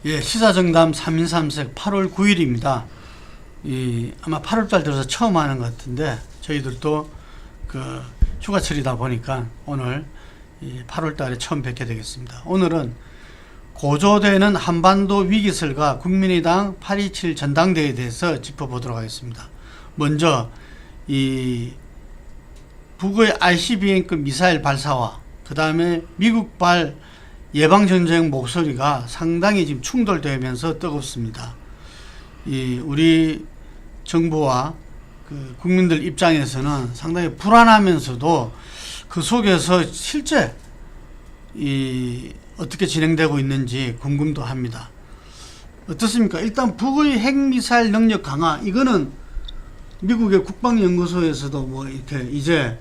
예, 시사정담 3인 3색 8월 9일입니다. 아마 8월달 들어서 처음 하는 것 같은데 저희들도 그 휴가철이다 보니까 오늘 8월달에 처음 뵙게 되겠습니다. 오늘은 고조되는 한반도 위기설과 국민의당 8.27 전당대회에 대해서 짚어보도록 하겠습니다. 먼저 북의 ICBM급 미사일 발사와 그 다음에 미국발 예방전쟁 목소리가 상당히 지금 충돌되면서 뜨겁습니다. 우리 정부와 그 국민들 입장에서는 상당히 불안하면서도 그 속에서 실제 어떻게 진행되고 있는지 궁금도 합니다. 어떻습니까? 일단 북의 핵미사일 능력 강화, 이거는 미국의 국방연구소에서도 뭐 이렇게 이제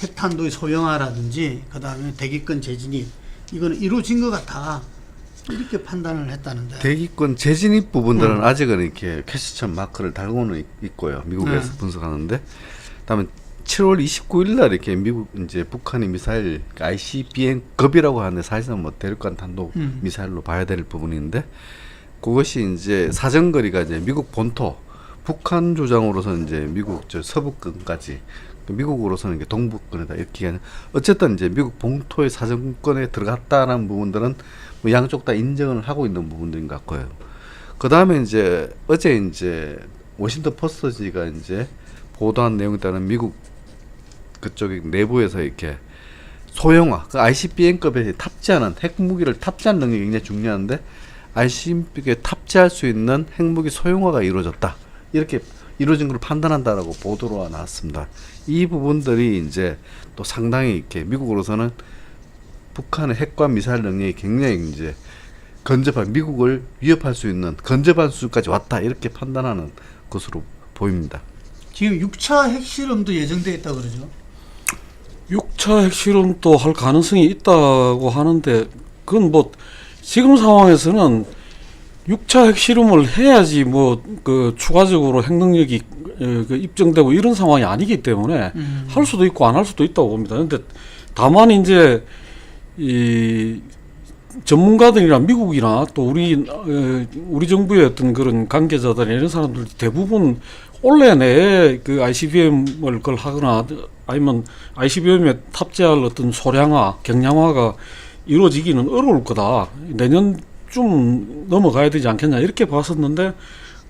핵탄두의 소형화라든지 그 다음에 대기권 재진입, 이거는 이루어진 것 같아, 이렇게 판단을 했다는데, 대기권 재진입 부분들은 아직은 이렇게 퀘스천 마크를 달고는 있고요. 미국에서 네. 분석하는데, 그다음에 7월 29일 날 이렇게 미국 이제 북한이 미사일 ICBM급이라고 하는데 사실상 뭐 대륙간 탄도 미사일로 봐야 될 부분인데, 그것이 이제 사정거리가 이제 미국 본토, 북한 조장으로서는 이제 미국 저 서부권까지, 미국으로서는 이게 동북권이다 이렇게 하는, 어쨌든 이제 미국 본토의 사정권에 들어갔다는 부분들은 뭐 양쪽 다 인정을 하고 있는 부분들인 것 같고요. 그 다음에 이제 어제 이제 워싱턴 포스트지가 이제 보도한 내용에 따른 미국 그쪽 내부에서 이렇게 소형화, 그 ICBM급에 탑재하는 핵무기를 탑재하는 능력이 굉장히 중요한데, ICBM에 탑재할 수 있는 핵무기 소형화가 이루어졌다, 이렇게 이루어진 걸 판단한다라고 보도가 나왔습니다. 이 부분들이 이제 또 상당히 이렇게 미국으로서는 북한의 핵과 미사일 능력이 굉장히 이제 근접한, 미국을 위협할 수 있는 근접한 수준까지 왔다, 이렇게 판단하는 것으로 보입니다. 지금 6차 핵실험도 예정되어 있다고 그러죠. 6차 핵실험도 할 가능성이 있다고 하는데, 그건 뭐 지금 상황에서는 6차 핵실험을 해야지 뭐 그 추가적으로 핵능력이 그 입증되고 이런 상황이 아니기 때문에 할 수도 있고 안 할 수도 있다고 봅니다. 그런데 다만 이제 이 전문가들이나 미국이나 또 우리 정부의 어떤 그런 관계자들, 이런 사람들 대부분 올해 내에 그 ICBM을 그걸 하거나 아니면 ICBM에 탑재할 어떤 소량화, 경량화가 이루어지기는 어려울 거다, 내년쯤 넘어가야 되지 않겠냐, 이렇게 봤었는데,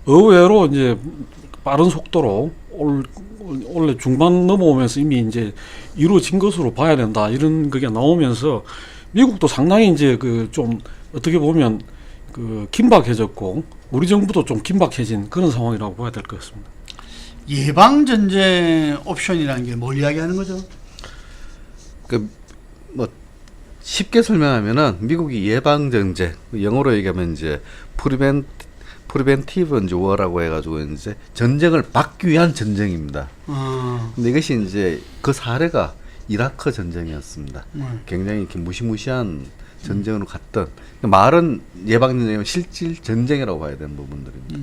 의외로 이제 빠른 속도로 원래 중반 넘어오면서 이미 이제 이루어진 것으로 봐야 된다, 이런 그게 나오면서 미국도 상당히 이제 그 좀 어떻게 보면 그 긴박해졌고, 우리 정부도 좀 긴박해진 그런 상황이라고 봐야 될 것 같습니다. 예방전쟁 옵션이라는 게 뭘 이야기하는 거죠? 그 뭐 쉽게 설명하면은 미국이 예방전쟁, 영어로 얘기하면 이제 프리벤티브 워라고 해가지고 이제 전쟁을 막기 위한 전쟁입니다. 근데 이것이 이제 그 사례가 이라크 전쟁이었습니다. 굉장히 이렇게 무시무시한 전쟁으로 갔던, 말은 예방전쟁이면 실질 전쟁이라고 봐야 되는 부분들입니다.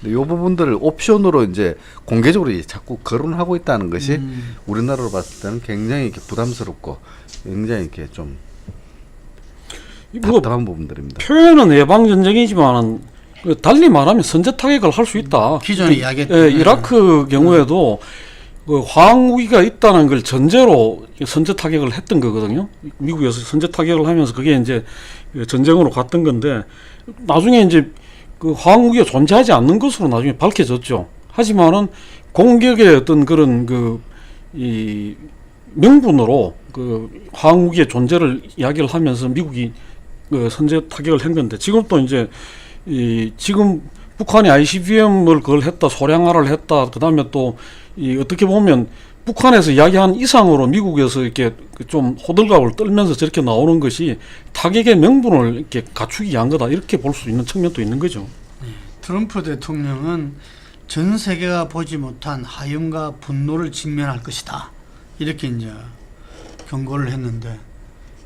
근데 이 부분들을 옵션으로 이제 공개적으로 자꾸 거론하고 있다는 것이 우리나라로 봤을 때는 굉장히 이렇게 부담스럽고 굉장히 이렇게 좀 답답한 부분들입니다. 표현은 예방전쟁이지만 달리 말하면 선제 타격을 할 수 있다. 기존에 이야기했던 이라크 경우에도 그 화학무기가 있다는 걸 전제로 선제 타격을 했던 거거든요. 미국에서 선제 타격을 하면서 그게 이제 전쟁으로 갔던 건데, 나중에 이제 그 화학무기가 존재하지 않는 것으로 나중에 밝혀졌죠. 하지만은 공격의 어떤 그런 이 명분으로 그 화학무기의 존재를 이야기를 하면서 미국이 그 선제 타격을 한 건데, 지금 또 이제 지금 북한이 ICBM을 그걸 했다, 소량화를 했다, 그 다음에 또 어떻게 보면 북한에서 이야기한 이상으로 미국에서 이렇게 좀 호들갑을 떨면서 저렇게 나오는 것이 타격의 명분을 이렇게 갖추기 위한 거다, 이렇게 볼 수 있는 측면도 있는 거죠. 트럼프 대통령은 전 세계가 보지 못한 하염과 분노를 직면할 것이다, 이렇게 이제 경고를 했는데,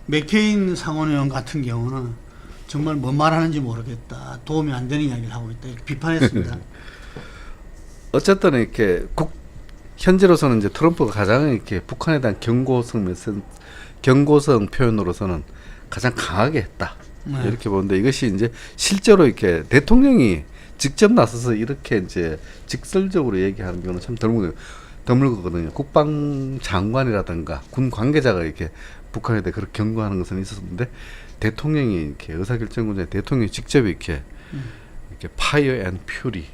맥케인 상원의원 같은 경우는 정말 뭔 말하는지 모르겠다, 도움이 안 되는 이야기를 하고 있다, 이렇게 비판했습니다. 어쨌든 이렇게 현재로서는 이제 트럼프가 가장 이렇게 북한에 대한 경고성 표현으로서는 가장 강하게 했다, 네. 이렇게 보는데 이것이 이제 실제로 이렇게 대통령이 직접 나서서 이렇게 이제 직설적으로 얘기하는 경우는 참 드물거든요. 국방장관이라든가 군 관계자가 이렇게 북한에 대해 그렇게 경고하는 것은 있었는데 대통령이 이렇게 의사결정권자에 대통령이 직접 이렇게 파이어 앤 퓨리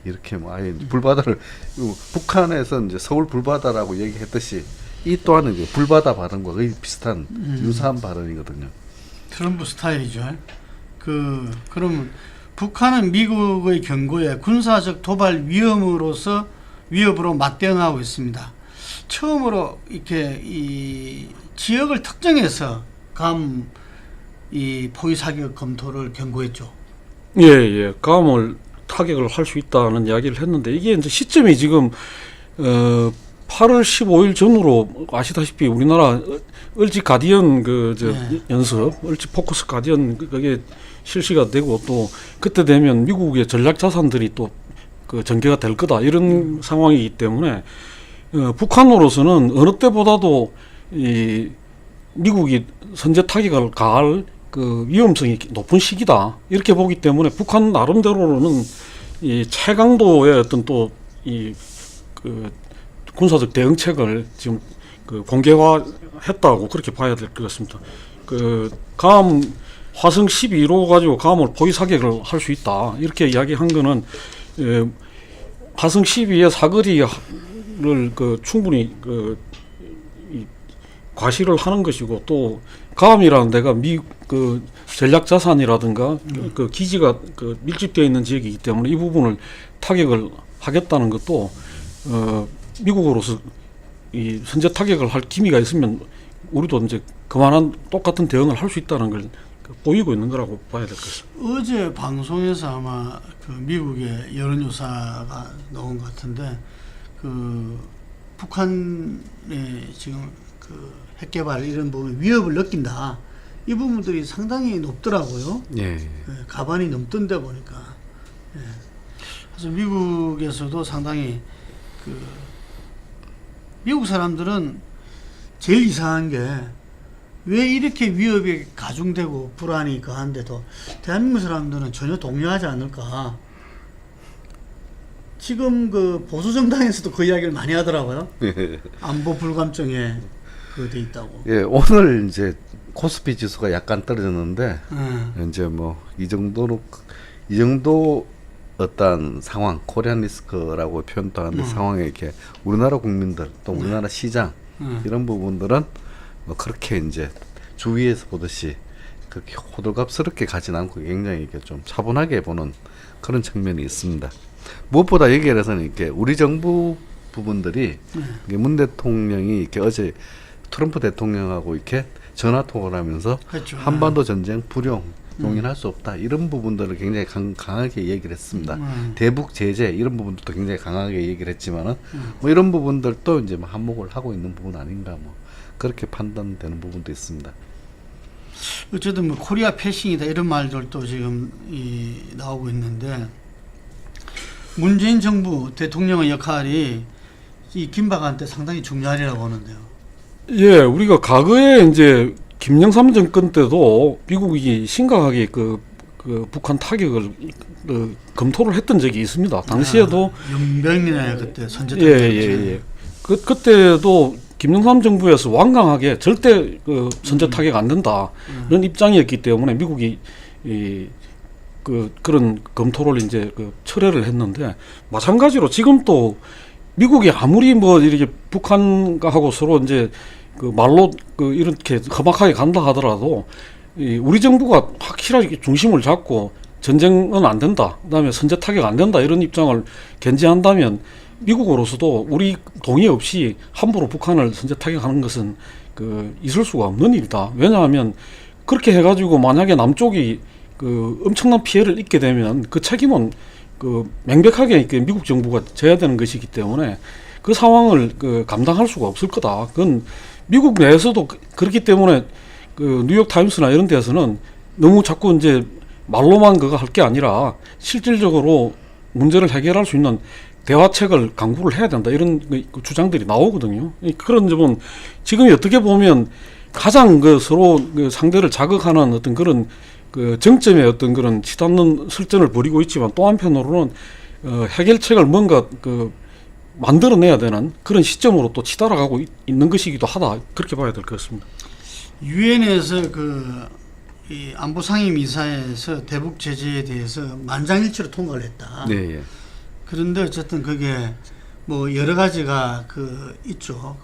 이렇게 뭐 아예 불바다를 북한에서 이제 서울 불바다라고 얘기했듯이 이 또한 이제 불바다 발언과 거의 비슷한 유사한 발언이거든요. 트럼프 스타일이죠. 그러면 북한은 미국의 경고에 군사적 도발 위협으로 맞대응하고 있습니다. 처음으로 이렇게 이 지역을 특정해서 이 포위 사격 검토를 경고했죠. 예. 감을 타격을 할 수 있다는 이야기를 했는데 이게 이제 시점이 지금 8월 15일 전후로 아시다시피 우리나라 을지 가디언 네. 연습, 을지 포커스 가디언 그게 실시가 되고 또 그때 되면 미국의 전략 자산들이 또 그 전개가 될 거다 이런 상황이기 때문에 북한으로서는 어느 때보다도 이 미국이 선제 타격을 가할 그 위험성이 높은 시기다 이렇게 보기 때문에 북한 나름대로는 이 최강도의 어떤 또 이 그 군사적 대응책을 지금 그 공개화했다고 그렇게 봐야 될 것 같습니다. 감 화성 12로 가지고 감을 포위 사격을 할 수 있다 이렇게 이야기한 거는 화성 12의 사거리를 충분히 이 과시를 하는 것이고 또 감이라는 데가 그 전략 자산이라든가 그 기지가 밀집되어 있는 지역이기 때문에 이 부분을 타격을 하겠다는 것도 미국으로서 이 선제 타격을 할 기미가 있으면 우리도 이제 그만한 똑같은 대응을 할 수 있다는 걸 보이고 있는 거라고 봐야 될 것 같습니다. 어제 방송에서 아마 미국의 여론조사가 나온 것 같은데 북한의 지금 핵개발 이런 부분 위협을 느낀다. 이 부분들이 상당히 높더라고요. 예. 가반이 넘던데 보니까. 예. 그래서 미국에서도 상당히 미국 사람들은 제일 이상한 게 왜 이렇게 위협이 가중되고 불안이 가한데도 대한민국 사람들은 전혀 동요하지 않을까. 지금 보수 정당에서도 그 이야기를 많이 하더라고요. 안보 불감증에 돼 있다고. 예, 오늘 이제 코스피 지수가 약간 떨어졌는데 이제 뭐 이 정도 어떤 상황, 코리안 리스크라고 표현도 하는데 상황에 이렇게 우리나라 국민들 또 우리나라 시장 이런 부분들은 뭐 그렇게 이제 주위에서 보듯이 그렇게 호들갑스럽게 가진 않고 굉장히 이렇게 좀 차분하게 보는 그런 측면이 있습니다. 무엇보다 여기에 대해서는 이렇게 우리 정부 부분들이 문 대통령이 이렇게 어제 트럼프 대통령하고 이렇게 전화 통화를 하면서 그렇죠. 한반도 전쟁 불용 용인할 수 없다 이런 부분들을 굉장히 강하게 얘기를 했습니다. 대북 제재 이런 부분들도 굉장히 강하게 얘기를 했지만은 뭐 이런 부분들도 이제 뭐 한몫을 하고 있는 부분 아닌가 뭐 그렇게 판단되는 부분도 있습니다. 어쨌든 뭐 코리아 패싱이다 이런 말들도 지금 나오고 있는데 문재인 정부 대통령의 역할이 이 김박한테 상당히 중요하리라고 보는데요. 예, 우리가 과거에 이제 김영삼 정권 때도 미국이 심각하게 그 북한 타격을 검토를 했던 적이 있습니다. 당시에도 영병이네 그때 선제 타격. 예. 그때도 김영삼 정부에서 완강하게 절대 선제 타격 안 된다는 입장이었기 때문에 미국이 그런 검토를 이제 철회를 했는데 마찬가지로 지금 또 미국이 아무리 뭐 이렇게 북한과 하고 서로 이제 말로 이렇게 험악하게 간다 하더라도 우리 정부가 확실하게 중심을 잡고 전쟁은 안 된다, 그다음에 선제 타격 안 된다 이런 입장을 견지한다면 미국으로서도 우리 동의 없이 함부로 북한을 선제 타격하는 것은 있을 수가 없는 일이다. 왜냐하면 그렇게 해가지고 만약에 남쪽이 엄청난 피해를 입게 되면 그 책임은 명백하게 미국 정부가 져야 되는 것이기 때문에 그 상황을 감당할 수가 없을 거다. 그건 미국 내에서도 그렇기 때문에 뉴욕 타임스나 이런 데서는 너무 자꾸 이제 말로만 그거 할 게 아니라 실질적으로 문제를 해결할 수 있는 대화책을 강구를 해야 된다 이런 주장들이 나오거든요. 그런 점은 지금 어떻게 보면 가장 서로 상대를 자극하는 어떤 그런 그 정점에 어떤 그런 치닫는 설전을 벌이고 있지만 또 한편으로는 해결책을 뭔가 그 만들어내야 되는 그런 시점으로 또 치달아가고 있는 것이기도 하다 그렇게 봐야 될 것 같습니다. 유엔에서 이 안보 상임이사에서 대북 제재에 대해서 만장일치로 통과를 했다. 네, 예. 그런데 어쨌든 그게 뭐 여러 가지가 있죠.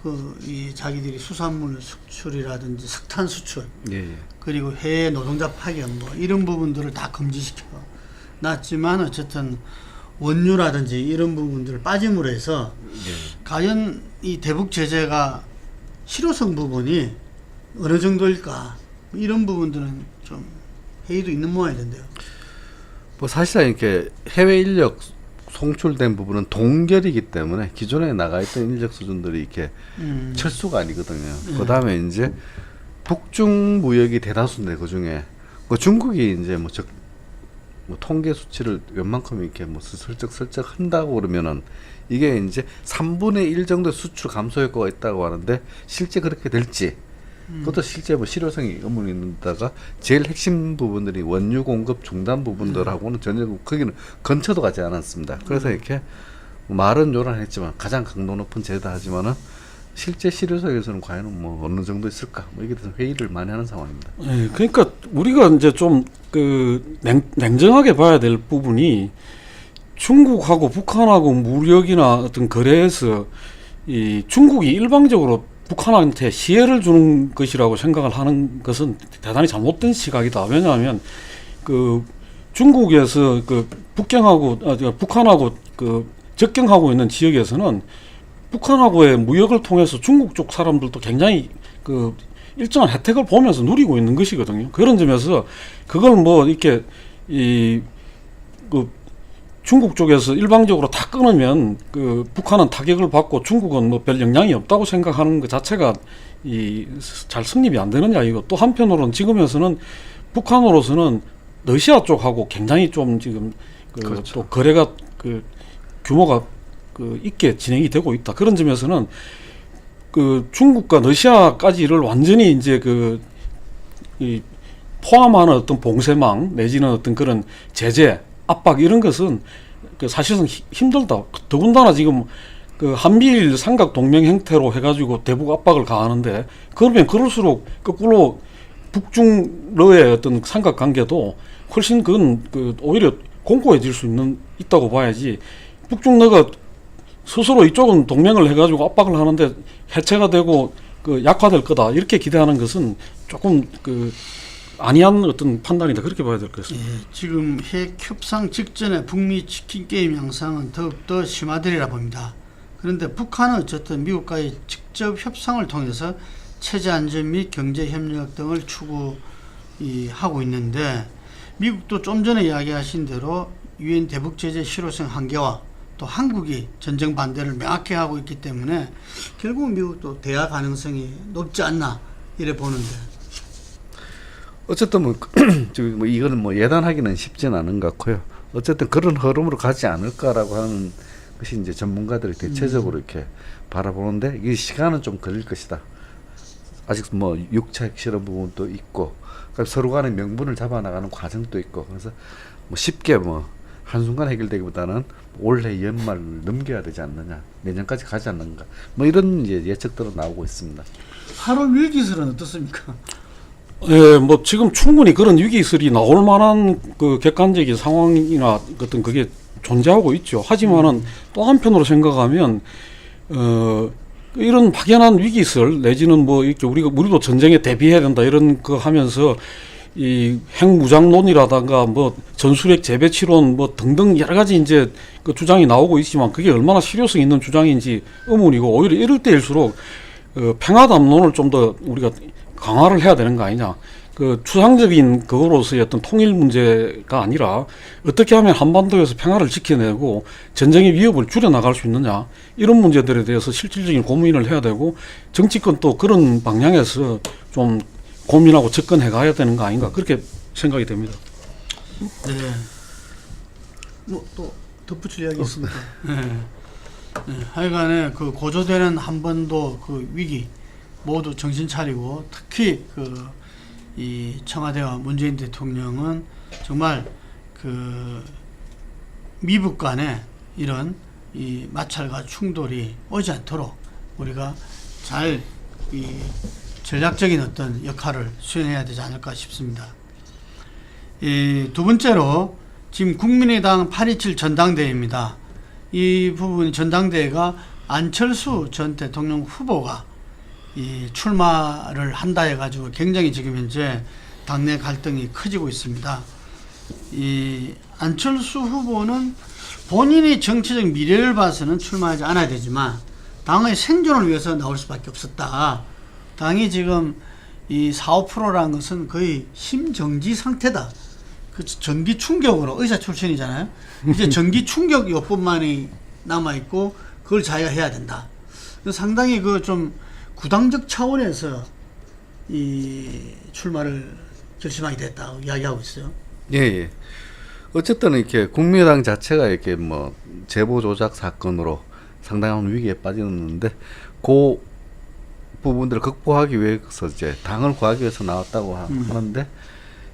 이 자기들이 수산물 수출이라든지 석탄 수출, 예, 예. 그리고 해외 노동자 파견 뭐 이런 부분들을 다 금지시켜 놨지만 어쨌든 원유라든지 이런 부분들을 빠짐으로 해서 예. 과연 이 대북 제재가 실효성 부분이 어느 정도일까 이런 부분들은 좀 회의도 있는 모양이던데요. 뭐 사실상 이렇게 해외 인력 송출된 부분은 동결이기 때문에 기존에 나가 있던 인력 수준들이 이렇게 철수가 아니거든요. 그 다음에 이제 북중 무역이 대다수인데 그 중에 그 중국이 이제 뭐 통계 수치를 웬만큼 이렇게 뭐 슬쩍슬쩍 한다고 그러면은 이게 이제 3분의 1 정도 수출 감소 효과가 있다고 하는데 실제 그렇게 될지 그것도 실제 뭐 실효성이 의문이 있는다가 제일 핵심 부분들이 원유 공급 중단 부분들하고는 전혀 거기는 근처도 가지 않았습니다. 그래서 이렇게 말은 요란했지만 가장 강도 높은 제다 하지만은 실제 실효성에서는 과연 뭐 어느 정도 있을까? 뭐 이게 대해서 회의를 많이 하는 상황입니다. 네, 그러니까 우리가 이제 좀 그 냉정하게 봐야 될 부분이 중국하고 북한하고 무역이나 어떤 거래에서 이 중국이 일방적으로 북한한테 시혜를 주는 것이라고 생각을 하는 것은 대단히 잘못된 시각이다. 왜냐하면 그 중국에서 그 북한하고 그 접경하고 있는 지역에서는 북한하고의 무역을 통해서 중국 쪽 사람들도 굉장히 그 일정한 혜택을 보면서 누리고 있는 것이거든요. 그런 점에서 그걸 뭐 이렇게 그 중국 쪽에서 일방적으로 다 끊으면 그 북한은 타격을 받고 중국은 뭐 별 영향이 없다고 생각하는 것 자체가 잘 성립이 안 되는 이야기고, 또 한편으로는 지금에서는 북한으로서는 러시아 쪽하고 굉장히 좀 지금 그렇죠. 또 거래가 규모가 있게 진행이 되고 있다. 그런 점에서는 그 중국과 러시아까지를 완전히 이제 포함하는 어떤 봉쇄망 내지는 어떤 그런 제재 압박 이런 것은 사실상 힘들다. 더군다나 지금 한미일 삼각 동맹 형태로 해가지고 대북 압박을 가하는데, 그러면 그럴수록 거꾸로 북중러의 어떤 삼각 관계도 훨씬 그건 오히려 공고해질 수 있다고 봐야지. 북중러가 스스로 이쪽은 동맹을 해가지고 압박을 하는데 해체가 되고 약화될 거다 이렇게 기대하는 것은 조금 아니한 어떤 판단이다 그렇게 봐야 될 것 같습니다. 예, 지금 핵 협상 직전에 북미 치킨 게임 양상은 더욱더 심화되리라 봅니다. 그런데 북한은 어쨌든 미국과의 직접 협상을 통해서 체제 안전 및 경제 협력 등을 추구하고 있는데, 미국도 좀 전에 이야기하신 대로 유엔 대북 제재 실효성 한계와 또 한국이 전쟁 반대를 명확히 하고 있기 때문에 결국은 미국도 대화 가능성이 높지 않나 이래 보는데, 어쨌든 뭐 이거는 뭐 예단하기는 쉽진 않은 것 같고요. 어쨌든 그런 흐름으로 가지 않을까라고 하는 것이 이제 전문가들이 대체적으로 이렇게 바라보는데, 이 시간은 좀 걸릴 것이다. 아직 뭐 6차 핵실험 부분도 있고, 그러니까 서로 간의 명분을 잡아나가는 과정도 있고, 그래서 뭐 쉽게 뭐 한순간 해결되기보다는 올해 연말을 넘겨야 되지 않느냐, 내년까지 가지 않는가, 뭐 이런 이제 예측들은 나오고 있습니다. 8월 위기설은 어떻습니까? 예, 뭐 지금 충분히 그런 위기설이 나올 만한 객관적인 상황이나 어떤 그게 존재하고 있죠. 하지만은 또 한편으로 생각하면 이런 막연한 위기설 내지는 뭐 이렇게 우리도 전쟁에 대비해야 된다 이런 거 하면서 이 핵무장론이라든가 뭐 전술핵 재배치론 뭐 등등 여러 가지 이제 주장이 나오고 있지만, 그게 얼마나 실효성 있는 주장인지 의문이고, 오히려 이럴 때일수록 평화담론을 좀 더 우리가 강화를 해야 되는 거 아니냐. 추상적인 그거로서의 어떤 통일 문제가 아니라 어떻게 하면 한반도에서 평화를 지켜내고 전쟁의 위협을 줄여나갈 수 있느냐, 이런 문제들에 대해서 실질적인 고민을 해야 되고, 정치권도 그런 방향에서 좀 고민하고 접근해 가야 되는 거 아닌가 그렇게 생각이 됩니다. 네. 뭐 또 덧붙일 이야기 있습니까? 네. 네. 하여간에 고조되는 한반도 위기 모두 정신 차리고, 특히 이 청와대와 문재인 대통령은 정말 그 미북 간에 이런 이 마찰과 충돌이 오지 않도록 우리가 잘 이 전략적인 어떤 역할을 수행해야 되지 않을까 싶습니다. 이 두 번째로 지금 국민의당 8.27 전당대회입니다. 이 부분 전당대회가 안철수 전 대통령 후보가 이 출마를 한다 해가지고 굉장히 지금 현재 당내 갈등이 커지고 있습니다. 이 안철수 후보는 본인이 정치적 미래를 봐서는 출마하지 않아야 되지만 당의 생존을 위해서 나올 수밖에 없었다. 당이 지금 이 4~5%라는 것은 거의 심정지 상태다. 그 전기 충격으로 의사 출신이잖아요. 이제 전기 충격 요법만이 남아 있고 그걸 자기가 해야 된다. 상당히 그 좀 구당적 차원에서 이 출마를 결심하게 됐다고 이야기하고 있어요. 예, 예. 어쨌든 이렇게 국민의당 자체가 이렇게 뭐 제보 조작 사건으로 상당한 위기에 빠졌는데 그 부분들을 극복하기 위해서 이제 당을 구하기 위해서 나왔다고 하는데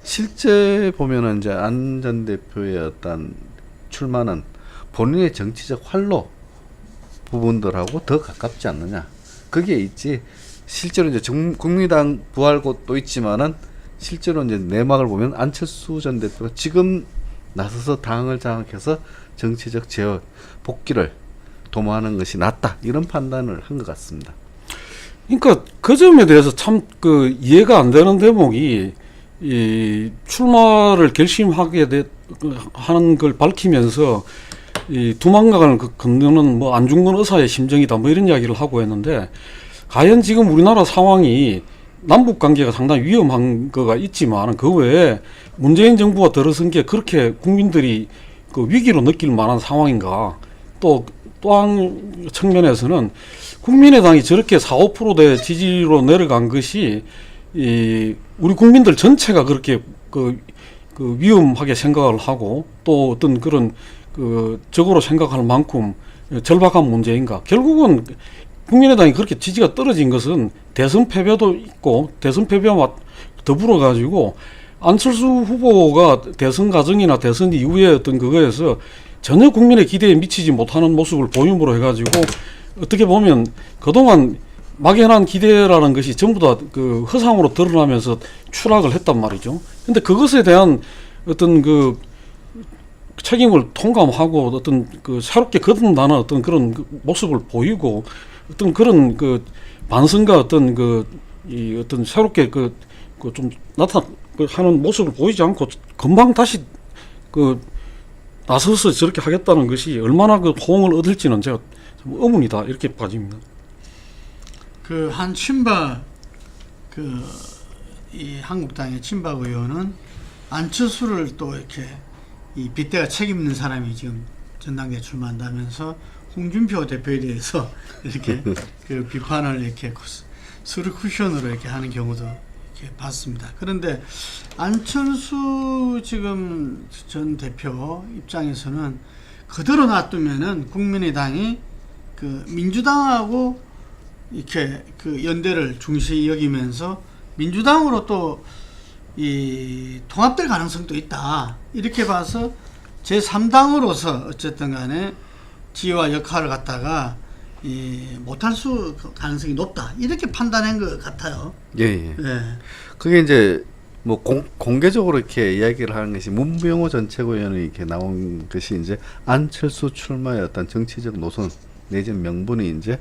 실제 보면은 이제 안 전 대표의 어떤 출마는 본인의 정치적 활로 부분들하고 더 가깝지 않느냐. 그게 있지. 실제로 이제 국민의당 부활곳도 있지만은 실제로 이제 내막을 보면 안철수 전 대표가 지금 나서서 당을 장악해서 정치적 재원 복귀를 도모하는 것이 낫다 이런 판단을 한 것 같습니다. 그러니까 그 점에 대해서 참 그 이해가 안 되는 대목이 이 출마를 결심하게 하는 걸 밝히면서 이 두만강을 건너는 뭐 안중근 의사의 심정이다 뭐 이런 이야기를 하고 했는데 과연 지금 우리나라 상황이 남북 관계가 상당히 위험한 거가 있지만 그 외에 문재인 정부가 들어선 게 그렇게 국민들이 그 위기로 느낄 만한 상황인가. 또 한 측면에서는 국민의당이 저렇게 4~5%대 지지로 내려간 것이 이 우리 국민들 전체가 그렇게 그 위험하게 생각을 하고 또 어떤 그런 그 적으로 생각할 만큼 절박한 문제인가. 결국은 국민의당이 그렇게 지지가 떨어진 것은 대선 패배도 있고 대선 패배와 더불어 가지고 안철수 후보가 대선 과정이나 대선 이후에 어떤 그거에서 전혀 국민의 기대에 미치지 못하는 모습을 보임으로 해가지고 어떻게 보면 그동안 막연한 기대라는 것이 전부 다 그 허상으로 드러나면서 추락을 했단 말이죠. 근데 그것에 대한 어떤 그 책임을 통감하고 어떤 그 새롭게 거듭나는 어떤 그런 그 모습을 보이고 어떤 그런 그 반성과 어떤 이 어떤 새롭게 그 좀 하는 모습을 보이지 않고 금방 다시 나서서 저렇게 하겠다는 것이 얼마나 그 호응을 얻을지는 제가 좀 의문이다 이렇게 봐집니다. 그 한 친박 이 한국당의 친박 의원은 안철수를 또 이렇게 이 빗대가 책임 있는 사람이 지금 전당대회 출마한다면서 홍준표 대표에 대해서 이렇게 그 비판을 이렇게 스루 쿠션으로 이렇게 하는 경우도 이렇게 봤습니다. 그런데 안철수 지금 전 대표 입장에서는 그대로 놔두면은 국민의당이 그 민주당하고 이렇게 그 연대를 중시 여기면서 민주당으로 또 이 통합될 가능성도 있다. 이렇게 봐서 제3당으로서 어쨌든 간에 지위와 역할을 갖다가 못할 수 가능성이 높다. 이렇게 판단한 것 같아요. 예, 예. 예. 그게 이제 뭐 공개적으로 이렇게 이야기를 하는 것이 문병호 전 최고위원이 이렇게 나온 것이 이제 안철수 출마의 어떤 정치적 노선 내지는 명분이 이제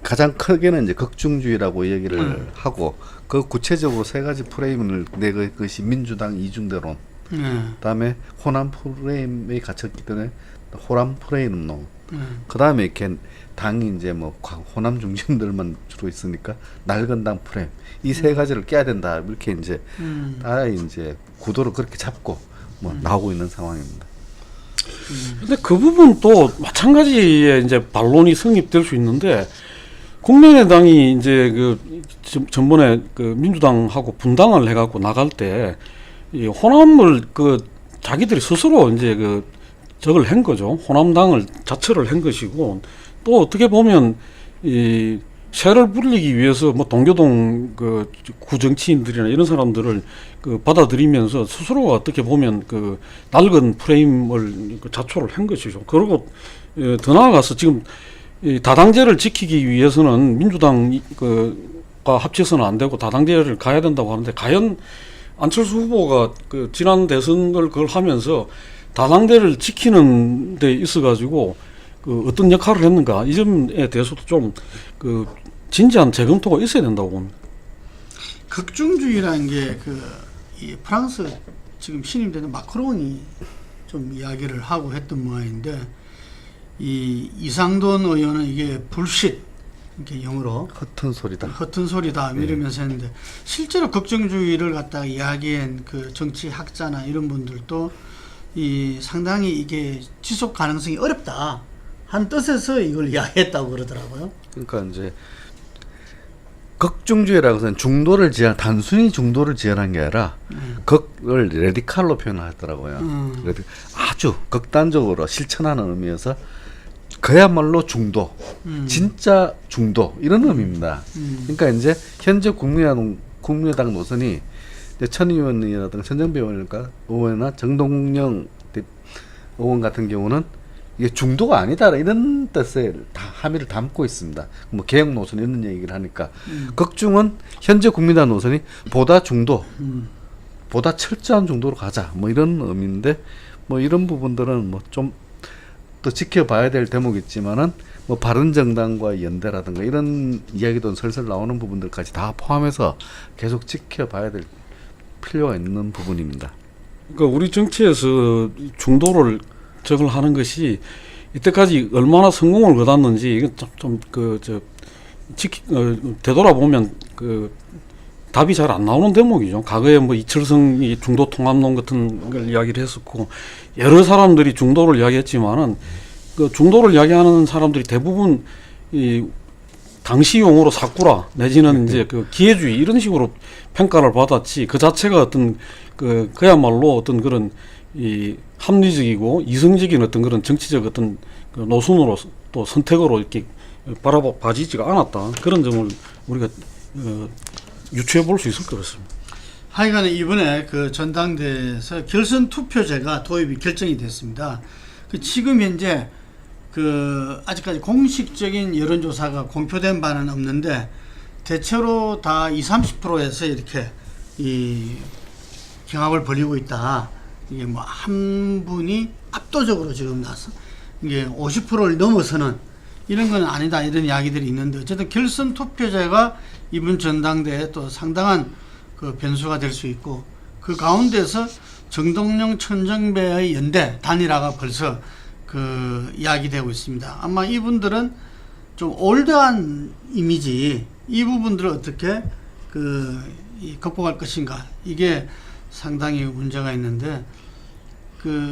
가장 크게는 이제 극중주의라고 얘기를 하고 그 구체적으로 세 가지 프레임을 내 것이 민주당 이중대론, 그다음에 호남 프레임에 갇혔기 때문에 호남 프레임론, 그다음에 이렇게 당이 이제 뭐 호남 중심들만 주로 있으니까 낡은 당 프레임 이 세 가지를 깨야 된다 이렇게 이제 다 이제 구도를 그렇게 잡고 뭐 나오고 있는 상황입니다. 근데 그 부분도 마찬가지의 이제 반론이 성립될 수 있는데 국민의당이 이제 그 전번에 그 민주당하고 분당을 해갖고 나갈 때 이 호남을 그 자기들이 스스로 이제 그 적을 한 거죠. 호남당을 자처를 한 것이고 또 어떻게 보면 이 세를 불리기 위해서 뭐 동교동 그 구정치인들이나 이런 사람들을 그 받아들이면서 스스로가 어떻게 보면 그 낡은 프레임을 그 자초를 한 것이죠. 그리고 더 나아가서 지금 이 다당제를 지키기 위해서는 민주당 그가 합쳐서는 안 되고 다당제를 가야 된다고 하는데, 과연 안철수 후보가 그 지난 대선을 그걸 하면서 다당제를 지키는 데 있어 가지고 그 어떤 역할을 했는가, 이 점에 대해서도 좀 그 진지한 재검토가 있어야 된다고 봅니다. 극중주의라는 게 이 프랑스 지금 신임되는 마크롱이 좀 이야기를 하고 했던 모양인데, 이 이상돈 의원은 이게 불쉿, 이렇게 영어로 허튼 소리다. 허튼 소리다 이러면서 했는데, 실제로 극정주의를 갖다가 이야기한 그 정치학자나 이런 분들도 이 상당히 이게 지속 가능성이 어렵다 한 뜻에서 이걸 이야기했다고 그러더라고요. 그러니까 이제 극중주의라고 해서는 중도를 단순히 중도를 지향한 게 아니라 극을 레디칼로 표현하더라고요. 아주 극단적으로 실천하는 의미에서 그야말로 중도, 진짜 중도 이런 의미입니다. 그러니까 이제 현재 국민의당 노선이 천 의원이라든가 천정배 의원이나 정동영 의원 같은 경우는 이게 중도가 아니다 이런 뜻의 함의를 담고 있습니다. 뭐 개혁 노선 이런 얘기를 하니까 극중은 현재 국민의당 노선이 보다 중도, 보다 철저한 중도로 가자 뭐 이런 의미인데, 뭐 이런 부분들은 뭐 좀 또 지켜봐야 될 대목이지만은 뭐 바른정당과 연대라든가 이런 이야기도 슬슬 나오는 부분들까지 다 포함해서 계속 지켜봐야 될 필요가 있는 부분입니다. 그러니까 우리 정치에서 중도를 저걸 하는 것이 이때까지 얼마나 성공을 거뒀는지 이건 되돌아보면 그 답이 잘 안 나오는 대목이죠. 과거에 뭐 이철성이 중도 통합론 같은 걸 이야기를 했었고, 여러 사람들이 중도를 이야기했지만은 그 중도를 이야기하는 사람들이 대부분 이 당시 용어로 사쿠라 내지는 이제 그 기회주의 이런 식으로 평가를 받았지, 그 자체가 어떤 그야말로 어떤 그런 이 합리적이고 이성적인 어떤 그런 정치적 어떤 그 노선으로 또 선택으로 이렇게 봐지지가 않았다, 그런 점을 우리가 유추해 볼 수 있을 것 같습니다. 하여간에 이번에 그 전당대회에서 결선 투표제가 도입이 결정이 됐습니다. 지금 현재 아직까지 공식적인 여론조사가 공표된 바는 없는데, 대체로 다 20-30%에서 이렇게 이 경합을 벌이고 있다. 이게 뭐 한 분이 압도적으로 지금 나서 이게 50%를 넘어서는 이런 건 아니다 이런 이야기들이 있는데, 어쨌든 결선 투표제가 이번 전당대회에 또 상당한 그 변수가 될 수 있고, 그 가운데서 정동영 천정배의 연대 단일화가 벌써 그 이야기되고 있습니다. 아마 이분들은 좀 올드한 이미지, 이 부분들을 어떻게 극복할 것인가, 이게 상당히 문제가 있는데,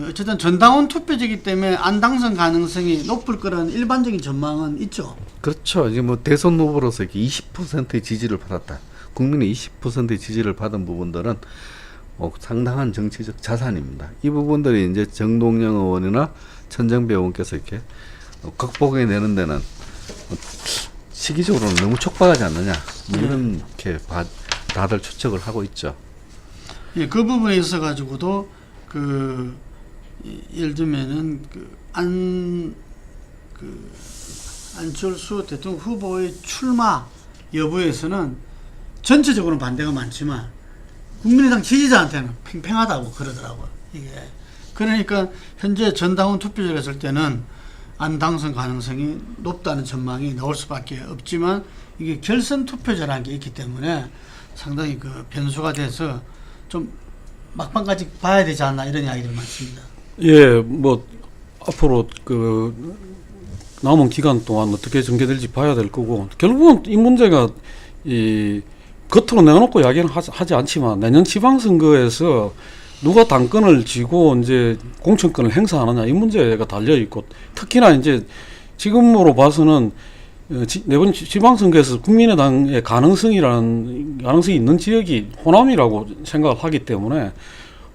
어쨌든 전당원 투표제이기 때문에 안 당선 가능성이 높을 거라는 일반적인 전망은 있죠. 그렇죠. 이제 뭐 대선 후보로서 이렇게 20%의 지지를 받았다. 국민의 20%의 지지를 받은 부분들은 상당한 정치적 자산입니다. 이 부분들이 이제 정동영 의원이나 천정배 의원께서 이렇게 극복해 내는 데는 시기적으로는 너무 촉박하지 않느냐, 이렇게 다들 추측을 하고 있죠. 예, 그 부분에 있어 가지고도 예를 들면은 안철수 대통령 후보의 출마 여부에서는 전체적으로는 반대가 많지만 국민의당 지지자한테는 팽팽하다고 그러더라고요. 이게 그러니까 현재 전당원 투표제를 했을 때는 안 당선 가능성이 높다는 전망이 나올 수밖에 없지만, 이게 결선 투표제라는 게 있기 때문에 상당히 변수가 돼서 좀 막판까지 봐야 되지 않나 이런 이야기들 많습니다. 예, 뭐 앞으로 남은 기간 동안 어떻게 전개될지 봐야 될 거고, 결국은 이 문제가 겉으로 내놓고 이야기는 하지 않지만 내년 지방선거에서 누가 당권을 쥐고 이제 공천권을 행사하느냐, 이 문제가 달려 있고, 특히나 이제 지금으로 봐서는 내번 지방선거에서 국민의당의 가능성이 있는 지역이 호남이라고 생각을 하기 때문에,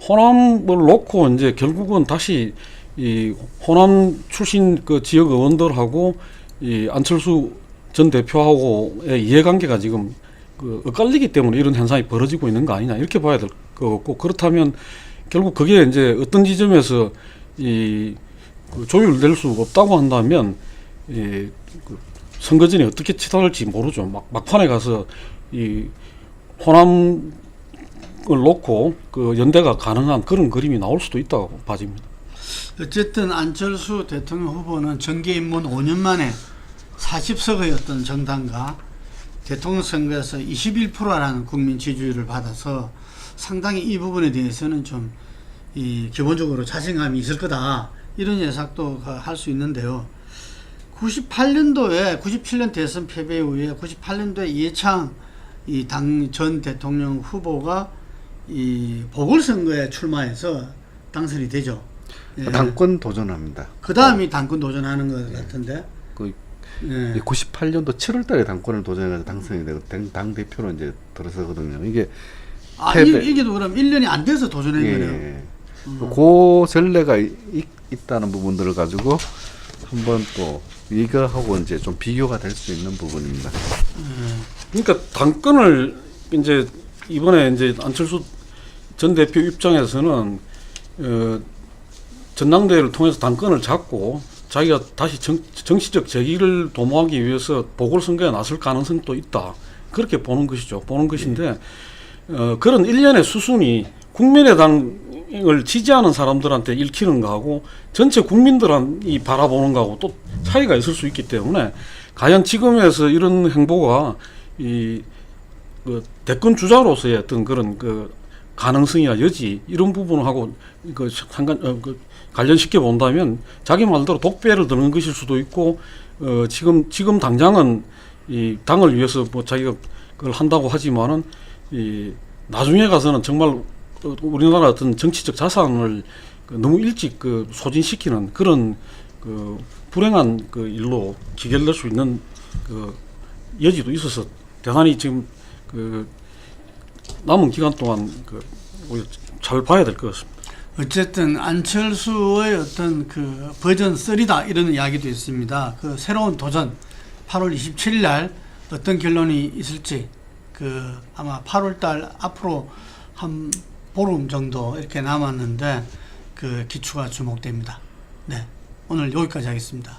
호남을 놓고 이제 결국은 다시 이 호남 출신 그 지역 의원들하고 이 안철수 전 대표하고의 이해관계가 지금 그 엇갈리기 때문에 이런 현상이 벌어지고 있는 거 아니냐 이렇게 봐야 될 것 같고, 그렇다면 결국 그게 이제 어떤 지점에서 그 조율될 수 없다고 한다면 그 선거 전에 어떻게 치달을지 모르죠. 막판에 가서 이 호남을 놓고 그 연대가 가능한 그런 그림이 나올 수도 있다고 봐집니다. 어쨌든 안철수 대통령 후보는 정계 입문 5년 만에 40석의 어떤 정당과 대통령 선거에서 21%라는 국민 지지율을 받아서 상당히 이 부분에 대해서는 좀 기본적으로 자신감이 있을 거다, 이런 예상도 할 수 있는데요. 98년도에 97년 대선 패배 이후에 98년도에 이해창 당 전 대통령 후보가 이 보궐선거에 출마해서 당선이 되죠. 예. 당권 도전합니다. 그 다음이 당권 도전하는 것 같은데. 예. 98년도 7월달에 당권을 도전해서 당선이 되고 당 대표로 이제 들어서거든요. 이게 이게도 그럼 1년이 안 돼서 도전한 거네요. 예. 그 전례가 있다는 부분들을 가지고 한번 또 이거하고 이제 좀 비교가 될 수 있는 부분입니다. 그러니까 당권을 이제 이번에 이제 안철수 전 대표 입장에서는 전당대회를 통해서 당권을 잡고 자기가 다시 정치적 재기를 도모하기 위해서 보궐선거에 나설 가능성도 있다, 그렇게 보는 것이죠. 보는 것인데 그런 일련의 수순이 국민의당을 지지하는 사람들한테 읽히는 거하고 전체 국민들이 바라보는 거하고 또 차이가 있을 수 있기 때문에 과연 지금에서 이런 행보가 그 대권 주자로서의 어떤 그런 그 가능성이나 여지 이런 부분하고 관련시켜 본다면 자기 말대로 독배를 드는 것일 수도 있고, 지금 당장은 이 당을 위해서 뭐 자기가 그걸 한다고 하지만은 나중에 가서는 정말 우리나라 어떤 정치적 자산을 너무 일찍 소진시키는 그런 불행한 일로 기결될 수 있는 여지도 있어서 대단히 지금 남은 기간 동안 잘 봐야 될 것 같습니다. 어쨌든 안철수의 어떤 버전 3다 이런 이야기도 있습니다. 새로운 도전 8월 27일 날 어떤 결론이 있을지 아마 8월 달 앞으로 한 보름 정도 이렇게 남았는데 기추가 주목됩니다. 네, 오늘 여기까지 하겠습니다.